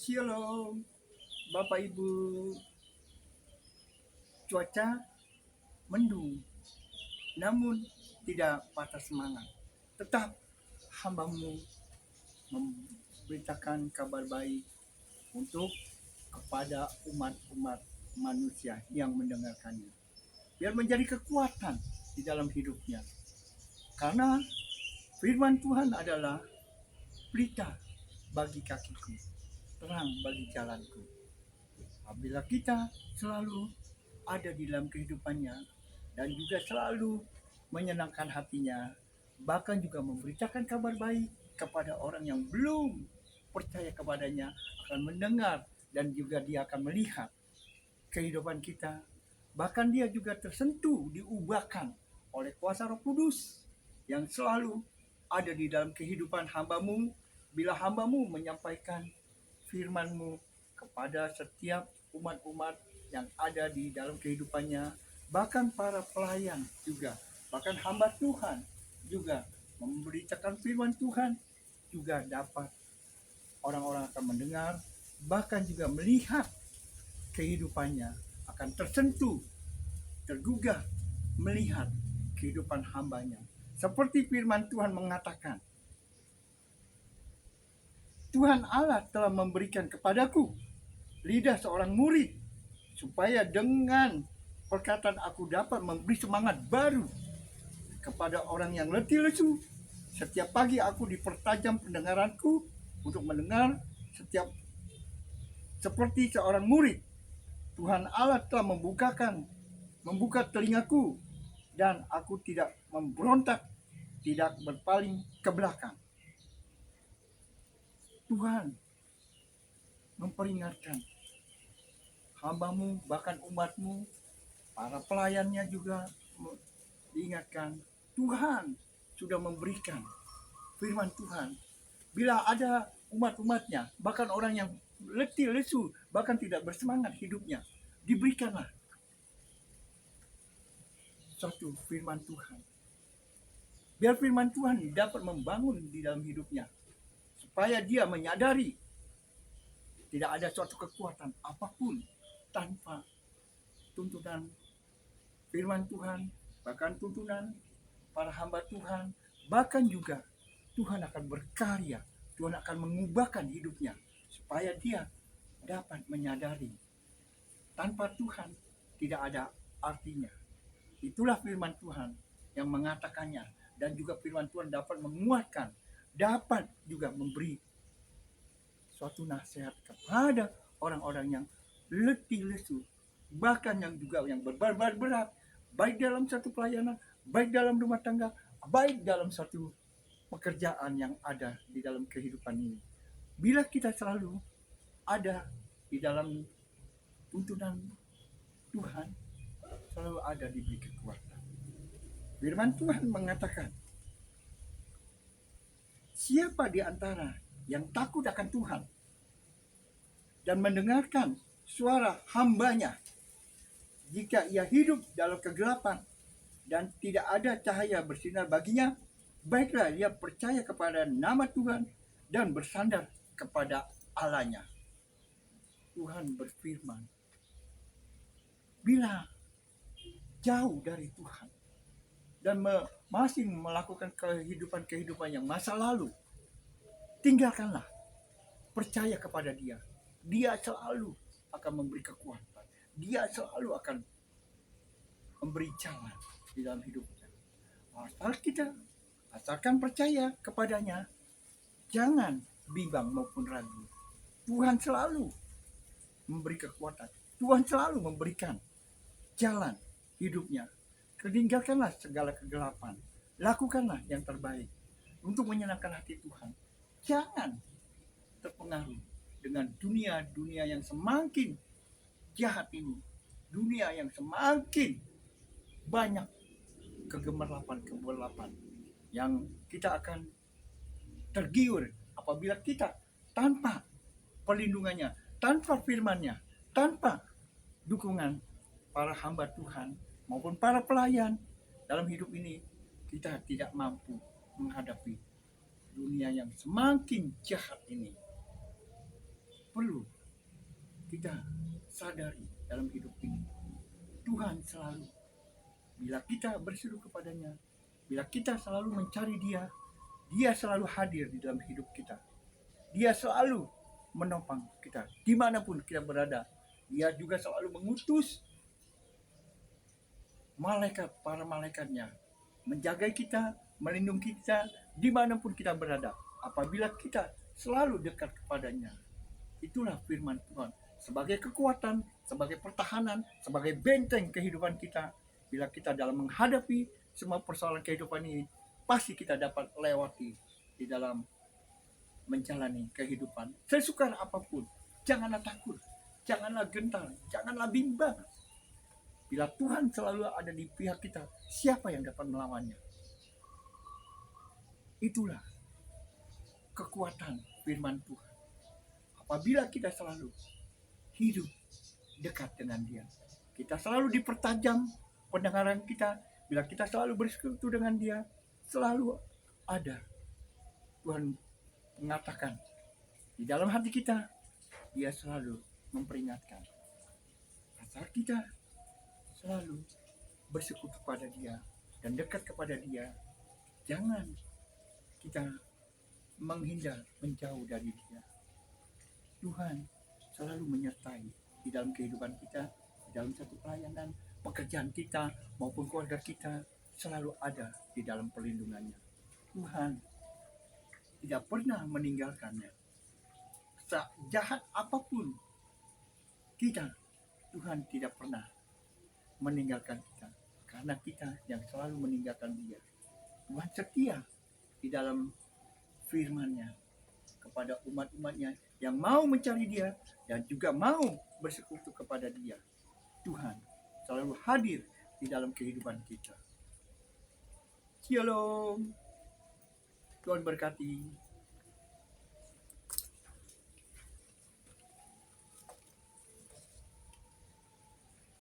Shalom, Bapak Ibu. Cuaca mendung, namun tidak patah semangat. Tetap hambamu memberitakan kabar baik untuk kepada umat-umat manusia yang mendengarkannya. Biar menjadi kekuatan di dalam hidupnya. Karena firman Tuhan adalah pelita bagi kakiku, terang bagi jalanku. Apabila kita selalu ada di dalam kehidupannya dan juga selalu menyenangkan hatinya, bahkan juga memberitakan kabar baik kepada orang yang belum percaya kepadanya, akan mendengar dan juga dia akan melihat kehidupan kita. Bahkan dia juga tersentuh, diubahkan oleh kuasa Roh Kudus yang selalu ada di dalam kehidupan hambamu bila hambamu menyampaikan firman-Mu kepada setiap umat-umat yang ada di dalam kehidupannya, bahkan para pelayan juga, bahkan hamba Tuhan juga memberitakan firman Tuhan, juga dapat orang-orang akan mendengar, bahkan juga melihat kehidupannya, akan tersentuh, tergugah melihat kehidupan hambanya. Seperti firman Tuhan mengatakan, Tuhan Allah telah memberikan kepadaku lidah seorang murid, supaya dengan perkataan aku dapat memberi semangat baru kepada orang yang letih lesu. Setiap pagi aku dipertajam pendengaranku untuk mendengar setiap seperti seorang murid. Tuhan Allah telah membuka telingaku, dan aku tidak memberontak, tidak berpaling ke belakang. Tuhan memperingatkan hambamu, bahkan umatmu, para pelayannya juga diingatkan, Tuhan sudah memberikan firman Tuhan. Bila ada umat-umatnya, bahkan orang yang letih lesu, bahkan tidak bersemangat hidupnya, diberikanlah suatu firman Tuhan. Biar firman Tuhan dapat membangun di dalam hidupnya, supaya dia menyadari tidak ada suatu kekuatan apapun tanpa tuntunan firman Tuhan, bahkan tuntunan para hamba Tuhan, bahkan juga Tuhan akan berkarya, Tuhan akan mengubahkan hidupnya, supaya dia dapat menyadari tanpa Tuhan tidak ada artinya. Itulah firman Tuhan yang mengatakannya, dan juga firman Tuhan dapat menguatkan, dapat juga memberi suatu nasihat kepada orang-orang yang letih lesu, bahkan yang juga yang berbeban berat, baik dalam satu pelayanan, baik dalam rumah tangga, baik dalam satu pekerjaan yang ada di dalam kehidupan ini. Bila kita selalu ada di dalam tuntunan Tuhan, selalu ada diberi kekuatan. Firman Tuhan mengatakan, siapa di antara yang takut akan Tuhan dan mendengarkan suara hambanya, jika ia hidup dalam kegelapan dan tidak ada cahaya bersinar baginya, baiklah ia percaya kepada nama Tuhan dan bersandar kepada Allahnya. Tuhan berfirman, bila jauh dari Tuhan dan masih melakukan kehidupan yang masa lalu, tinggalkanlah, percaya kepada Dia. Dia selalu akan memberi kekuatan, Dia selalu akan memberi jalan di dalam hidupnya. Asalkan percaya kepadanya, jangan bimbang maupun ragu. Tuhan selalu memberi kekuatan, Tuhan selalu memberikan jalan hidupnya. Tinggalkanlah segala kegelapan, lakukanlah yang terbaik untuk menyenangkan hati Tuhan. Jangan terpengaruh dengan dunia yang semakin jahat ini, dunia yang semakin banyak kegelapan yang kita akan tergiur apabila kita tanpa perlindungannya, tanpa firman-Nya, tanpa dukungan para hamba Tuhan maupun para pelayan dalam hidup ini, kita tidak mampu menghadapi dunia yang semakin jahat ini. perlu kita sadari dalam hidup ini. Tuhan selalu, bila kita berseru kepadanya, bila kita selalu mencari Dia, Dia selalu hadir di dalam hidup kita. Dia selalu menopang kita dimanapun kita berada. Dia juga selalu mengutus para malaikatnya menjaga kita, melindungi kita dimanapun kita berada. Apabila kita selalu dekat kepadanya. Itulah firman Tuhan sebagai kekuatan, sebagai pertahanan, sebagai benteng kehidupan kita. Bila kita dalam menghadapi semua persoalan kehidupan ini, pasti kita dapat lewati di dalam menjalani kehidupan. Sesukar apapun, janganlah takut, janganlah gentar, janganlah bimbang. Bila Tuhan selalu ada di pihak kita, siapa yang dapat melawannya? Itulah kekuatan firman Tuhan. Apabila kita selalu hidup dekat dengan Dia, kita selalu dipertajam pendengaran kita. Bila kita selalu bersekutu dengan Dia, selalu ada Tuhan mengatakan di dalam hati kita, Dia selalu memperingatkan asal kita selalu bersekutu kepada Dia dan dekat kepada Dia. Jangan kita menghindar, menjauh dari Dia. Tuhan selalu menyertai di dalam kehidupan kita, di dalam satu pelayanan, pekerjaan kita maupun keluarga kita, selalu ada di dalam perlindungannya. Tuhan tidak pernah meninggalkannya. Sejahat apapun kita, Tuhan tidak pernah meninggalkan kita, karena kita yang selalu meninggalkan Dia. Tuhan setia di dalam firman-Nya kepada umat-umatnya yang mau mencari Dia dan juga mau bersekutu kepada Dia. Tuhan selalu hadir di dalam kehidupan kita. Shalom. Tuhan berkati.